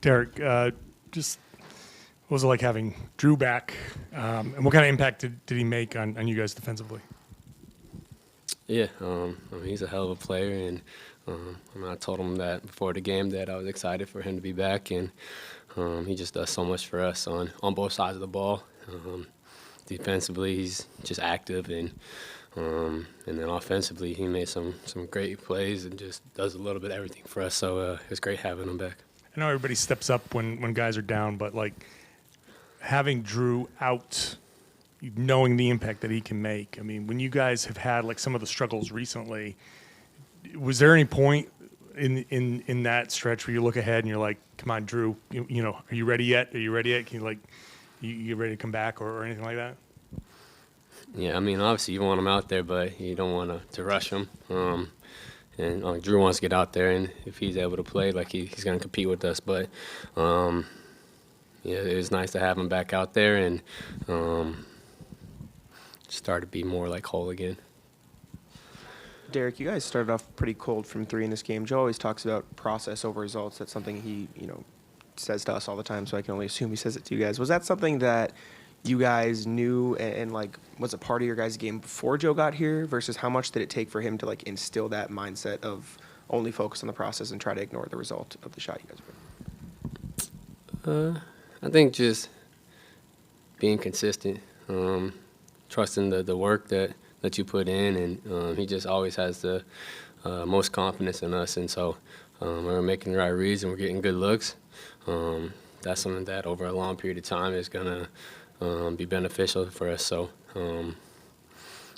Derrick, just what was it like having Jrue back, and what kind of impact did he make on you guys defensively? Yeah, he's a hell of a player, and I told him that before the game that I was excited for him to be back, and he just does so much for us on both sides of the ball. Defensively, he's just active, and then offensively, he made some great plays and just does a little bit of everything for us. So it's great having him back. I know everybody steps up when guys are down, but like having Jrue out, knowing the impact that he can make. I mean, when you guys have had like some of the struggles recently, was there any point in that stretch where you look ahead and you're like, "Come on, Jrue, you know, are you ready yet? Are you ready yet? Can you ready to come back or anything like that?" Yeah, I mean, obviously you want him out there, but you don't want to rush him. And Jrue wants to get out there, and if he's able to play, like he's going to compete with us. But yeah, it was nice to have him back out there and start to be more like whole again. Derrick, you guys started off pretty cold from three in this game. Joe always talks about process over results. That's something he, says to us all the time, so I can only assume he says it to you guys. Was that something that you guys knew and like was a part of your guys' game before Joe got here versus how much did it take for him to like instill that mindset of only focus on the process and try to ignore the result of the shot you guys put? I think just being consistent, trusting the work that you put in, and he just always has the most confidence in us, and so we're making the right reads and we're getting good looks. That's something that over a long period of time is going to be beneficial for us. So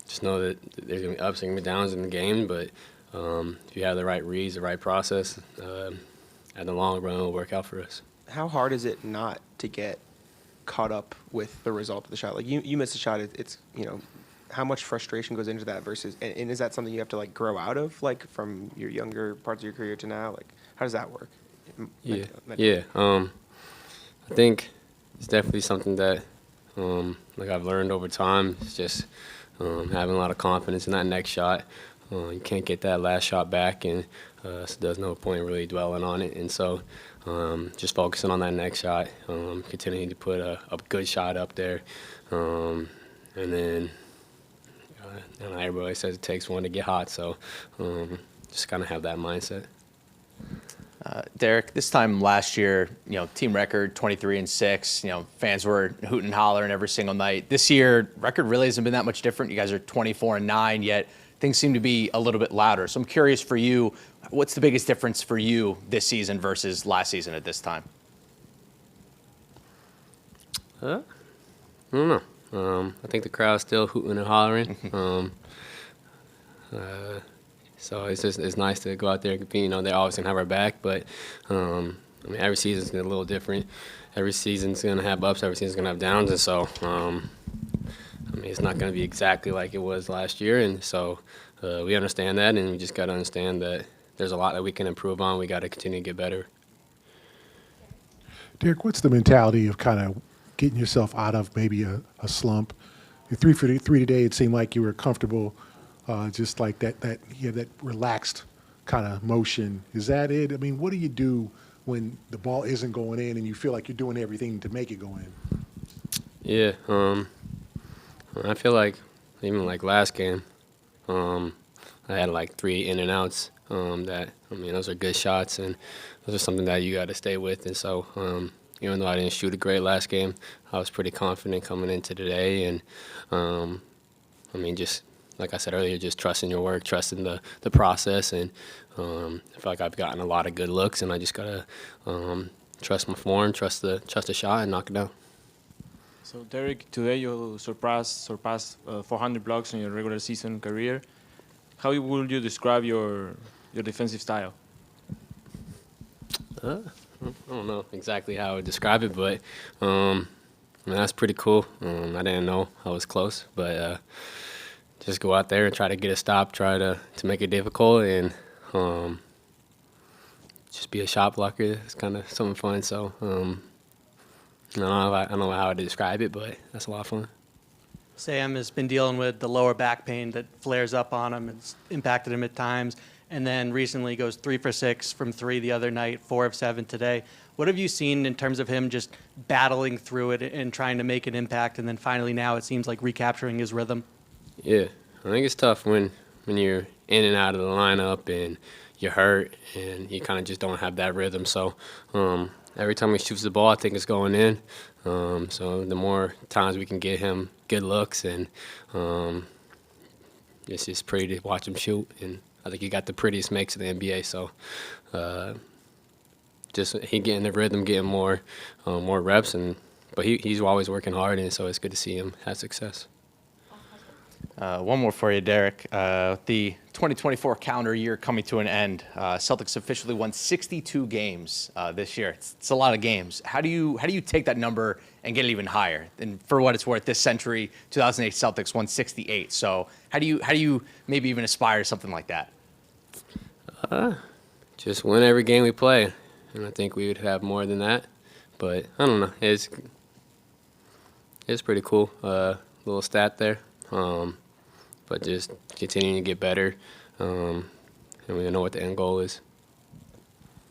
just know that there's going to be ups and downs in the game, but if you have the right reads, the right process, at the long run, it'll work out for us. How hard is it not to get caught up with the result of the shot? Like you missed a shot, it's how much frustration goes into that versus, and is that something you have to like grow out of, like from your younger parts of your career to now? Like how does that work? Yeah. I think it's definitely something that like I've learned over time. It's just having a lot of confidence in that next shot. You can't get that last shot back, and so there's no point really dwelling on it. And so just focusing on that next shot, continuing to put a good shot up there, and then everybody says it takes one to get hot. So just kind of have that mindset. Derrick, this time last year, team record 23-6. Fans were hooting and hollering every single night. This year, record really hasn't been that much different. You guys are 24-9, yet things seem to be a little bit louder. So I'm curious for you, what's the biggest difference for you this season versus last season at this time? I don't know. I think the crowd's still hooting and hollering. So it's nice to go out there and compete. They're always going to have our back, but every season's a little different. Every season's going to have ups, every season's going to have downs, and so it's not going to be exactly like it was last year, and so we understand that, and we just got to understand that there's a lot that we can improve on. We got to continue to get better. Derrick, what's the mentality of kind of getting yourself out of maybe a slump? You're 3 for 3 today. It seemed like you were comfortable. Just like that relaxed kind of motion. Is that it? I mean, what do you do when the ball isn't going in and you feel like you're doing everything to make it go in? Yeah, I feel like even like last game, I had like 3 in and outs. Those are good shots, and those are something that you got to stay with. And so, even though I didn't shoot a great last game, I was pretty confident coming into today, and just. Like I said earlier, just trusting your work, trusting the process, and I feel like I've gotten a lot of good looks, and I just gotta trust my form, trust the shot, and knock it down. So Derrick, today you surpassed 400 blocks in your regular season career. How would you describe your defensive style? I don't know exactly how I would describe it, but that's pretty cool. I didn't know I was close, but. Just go out there and try to get a stop, try to make it difficult, and just be a shot blocker. It's kind of something fun. So I don't know how to describe it, but that's a lot of fun. Sam has been dealing with the lower back pain that flares up on him. It's impacted him at times. and then recently goes 3 for 6 from 3 the other night, 4 of 7 today. What have you seen in terms of him just battling through it and trying to make an impact, and then finally now it seems like recapturing his rhythm? Yeah, I think it's tough when you're in and out of the lineup and you're hurt and you kind of just don't have that rhythm. So every time he shoots the ball, I think it's going in. So the more times we can get him good looks, and it's just pretty to watch him shoot. And I think he got the prettiest makes in the NBA. So just he getting the rhythm, getting more reps, but he's always working hard, and so it's good to see him have success. One more for you, Derrick. The 2024 calendar year coming to an end. Celtics officially won 62 games this year. It's a lot of games. How do you take that number and get it even higher? And for what it's worth, this century, 2008 Celtics won 68. So how do you maybe even aspire to something like that? Just win every game we play, and I think we would have more than that. But I don't know. It's pretty cool. Little stat there. But just continuing to get better, and we know what the end goal is.